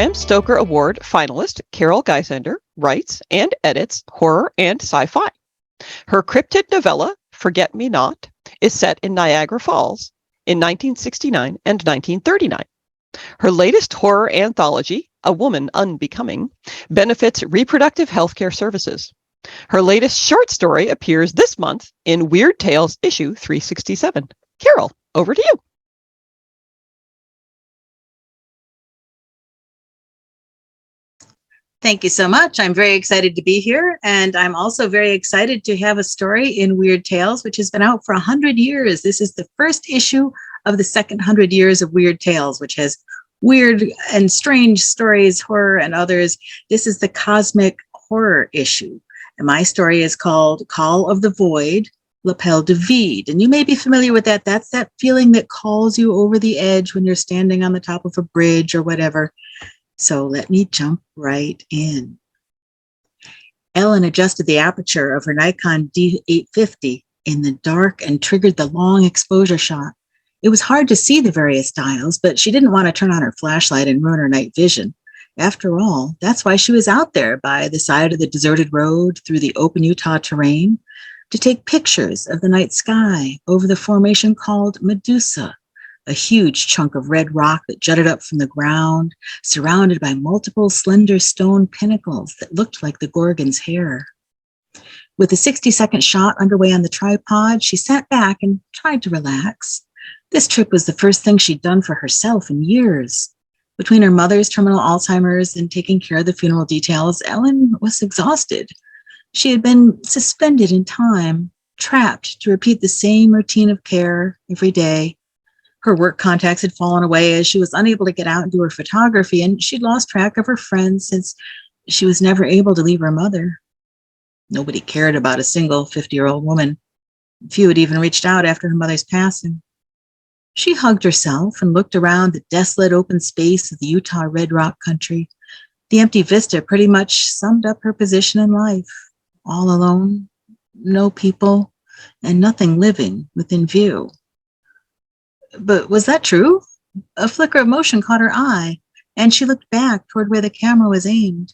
Bram Stoker Award finalist Carol Gyzander writes and edits horror and sci-fi. Her cryptid novella, Forget Me Not, is set in Niagara Falls in 1969 and 1939. Her latest horror anthology, A Woman Unbecoming, benefits reproductive healthcare services. Her latest short story appears this month in Weird Tales issue 367. Carol, over to you. Thank you so much. I'm very excited to be here, and I'm also very excited to have a story in Weird Tales, which has been out for 100 years. This is the first issue of the second 100 years of Weird Tales, which has weird and strange stories, horror, and others. This is the cosmic horror issue, and my story is called Call of the Void, L'appel du vide. And you may be familiar with that. That's that feeling that calls you over the edge when you're standing on the top of a bridge or whatever. So let me jump right in. Ellen adjusted the aperture of her Nikon D850 in the dark and triggered the long exposure shot. It was hard to see the various dials, but she didn't want to turn on her flashlight and ruin her night vision. After all, that's why she was out there by the side of the deserted road through the open Utah terrain to take pictures of the night sky over the formation called Medusa, a huge chunk of red rock that jutted up from the ground, surrounded by multiple slender stone pinnacles that looked like the Gorgon's hair. With a 60-second shot underway on the tripod, she sat back and tried to relax. This trip was the first thing she'd done for herself in years. Between her mother's terminal Alzheimer's and taking care of the funeral details, Ellen was exhausted. She had been suspended in time, trapped to repeat the same routine of care every day. Her work contacts had fallen away as she was unable to get out and do her photography, and she'd lost track of her friends since she was never able to leave her mother. Nobody cared about a single 50-year-old woman. Few had even reached out after her mother's passing. She hugged herself and looked around the desolate open space of the Utah Red Rock country. The empty vista pretty much summed up her position in life. All alone, no people, and nothing living within view. But was that true? A flicker of motion caught her eye, and she looked back toward where the camera was aimed.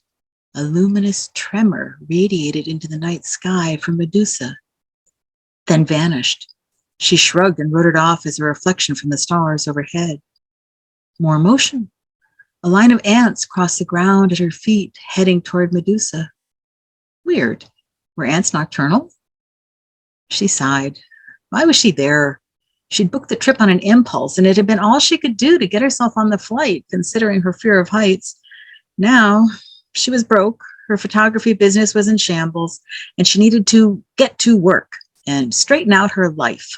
A luminous tremor radiated into the night sky from Medusa, then vanished. She shrugged and wrote it off as a reflection from the stars overhead. More motion. A line of ants crossed the ground at her feet, heading toward Medusa. Weird. Were ants nocturnal? She sighed. Why was she there? She'd booked the trip on an impulse, and it had been all she could do to get herself on the flight, considering her fear of heights. Now, she was broke, her photography business was in shambles, and she needed to get to work and straighten out her life,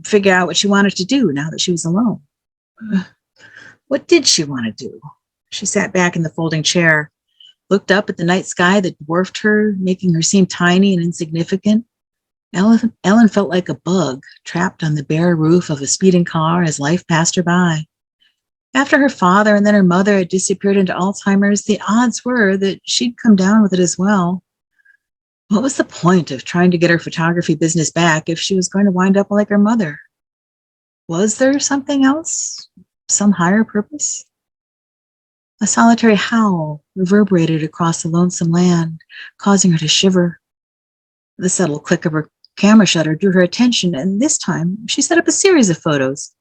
figure out what she wanted to do now that she was alone. What did she want to do? She sat back in the folding chair, looked up at the night sky that dwarfed her, making her seem tiny and insignificant. Ellen felt like a bug trapped on the bare roof of a speeding car as life passed her by. After her father and then her mother had disappeared into Alzheimer's, the odds were that she'd come down with it as well. What was the point of trying to get her photography business back if she was going to wind up like her mother? Was there something else? Some higher purpose? A solitary howl reverberated across the lonesome land, causing her to shiver. The subtle click of her camera shutter drew her attention, and this time she set up a series of photos.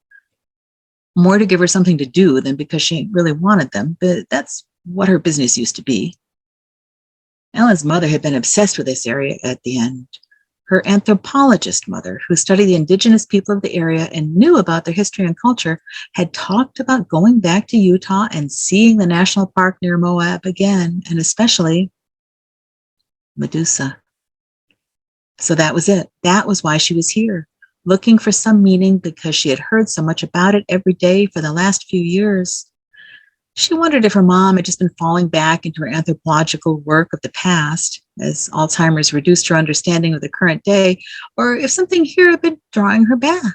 More to give her something to do than because she really wanted them, but that's what her business used to be. Ellen's mother had been obsessed with this area at the end. Her anthropologist mother, who studied the indigenous people of the area and knew about their history and culture, had talked about going back to Utah and seeing the national park near Moab again, and especially Medusa. So that was it. That was why she was here, looking for some meaning because she had heard so much about it every day for the last few years. She wondered if her mom had just been falling back into her anthropological work of the past, as Alzheimer's reduced her understanding of the current day, or if something here had been drawing her back.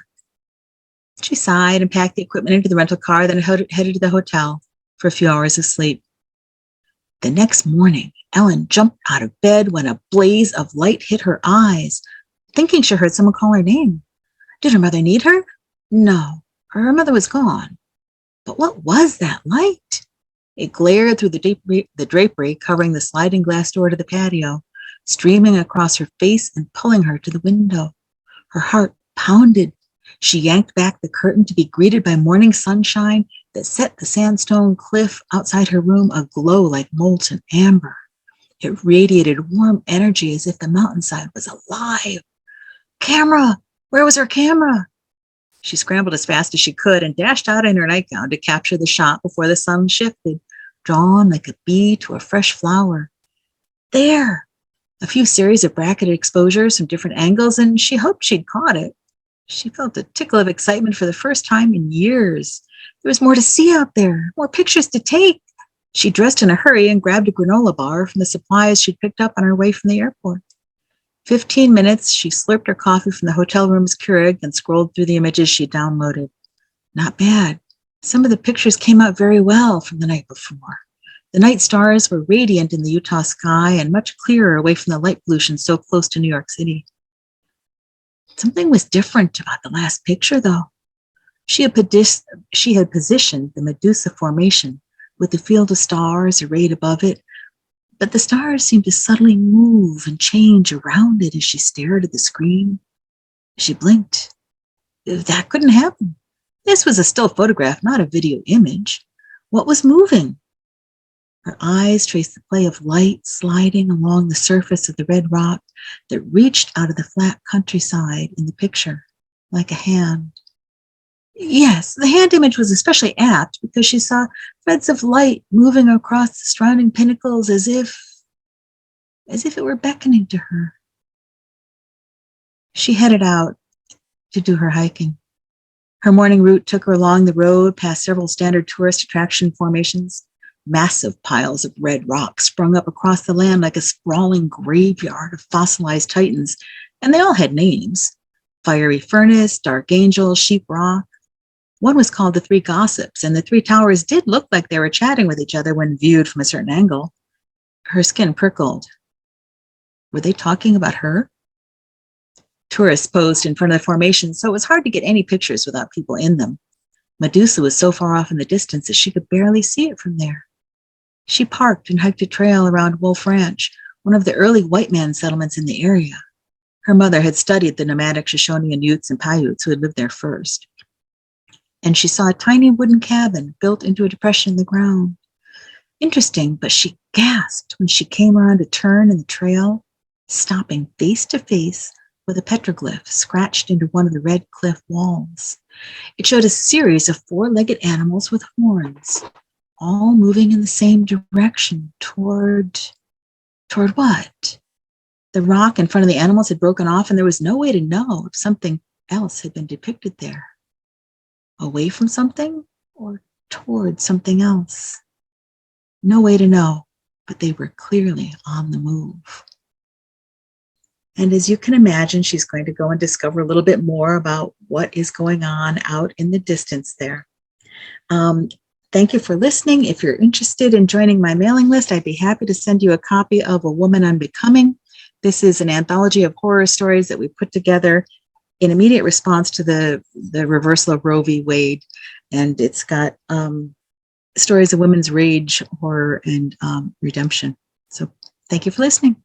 She sighed and packed the equipment into the rental car, then headed to the hotel for a few hours of sleep. The next morning, Ellen jumped out of bed when a blaze of light hit her eyes, thinking she heard someone call her name. Did her mother need her? No, her mother was gone. But what was that light? It glared through the drapery covering the sliding glass door to the patio, streaming across her face and pulling her to the window. Her heart pounded. She yanked back the curtain to be greeted by morning sunshine that set the sandstone cliff outside her room aglow like molten amber. It radiated warm energy as if the mountainside was alive. Camera! Where was her camera? She scrambled as fast as she could and dashed out in her nightgown to capture the shot before the sun shifted, drawn like a bee to a fresh flower. There! A few series of bracketed exposures from different angles, and she hoped she'd caught it. She felt a tickle of excitement for the first time in years. There was more to see out there, more pictures to take. She dressed in a hurry and grabbed a granola bar from the supplies she'd picked up on her way from the airport. 15 minutes, she slurped her coffee from the hotel room's Keurig and scrolled through the images she downloaded. Not bad. Some of the pictures came out very well from the night before. The night stars were radiant in the Utah sky and much clearer away from the light pollution so close to New York City. Something was different about the last picture, though. She had positioned the Medusa formation with the field of stars arrayed above it, but the stars seemed to subtly move and change around it as she stared at the screen. She blinked. That couldn't happen. This was a still photograph, not a video image. What was moving? Her eyes traced the play of light sliding along the surface of the red rock that reached out of the flat countryside in the picture, like a hand. Yes, the hand image was especially apt because she saw threads of light moving across the surrounding pinnacles as if it were beckoning to her. She headed out to do her hiking. Her morning route took her along the road past several standard tourist attraction formations. Massive piles of red rock sprung up across the land like a sprawling graveyard of fossilized titans, and they all had names. Fiery Furnace, Dark Angel, Sheep Rock. One was called the Three Gossips, and the three towers did look like they were chatting with each other when viewed from a certain angle. Her skin prickled. Were they talking about her? Tourists posed in front of the formation, so it was hard to get any pictures without people in them. Medusa was so far off in the distance that she could barely see it from there. She parked and hiked a trail around Wolf Ranch, one of the early white man settlements in the area. Her mother had studied the nomadic Shoshone and Utes and Paiutes who had lived there first. And she saw a tiny wooden cabin built into a depression in the ground. Interesting, but she gasped when she came around a turn in the trail, stopping face to face with a petroglyph scratched into one of the red cliff walls. It showed a series of four-legged animals with horns, all moving in the same direction toward what? The rock in front of the animals had broken off, and there was no way to know if something else had been depicted there. Away from something or toward something else? No way to know, but they were clearly on the move. And as you can imagine, she's going to go and discover a little bit more about what is going on out in the distance there. Thank you for listening. If you're interested in joining my mailing list, I'd be happy to send you a copy of A Woman Unbecoming. This is an anthology of horror stories that we put together in immediate response to the reversal of Roe v. Wade. And it's got stories of women's rage, horror, and redemption. So thank you for listening.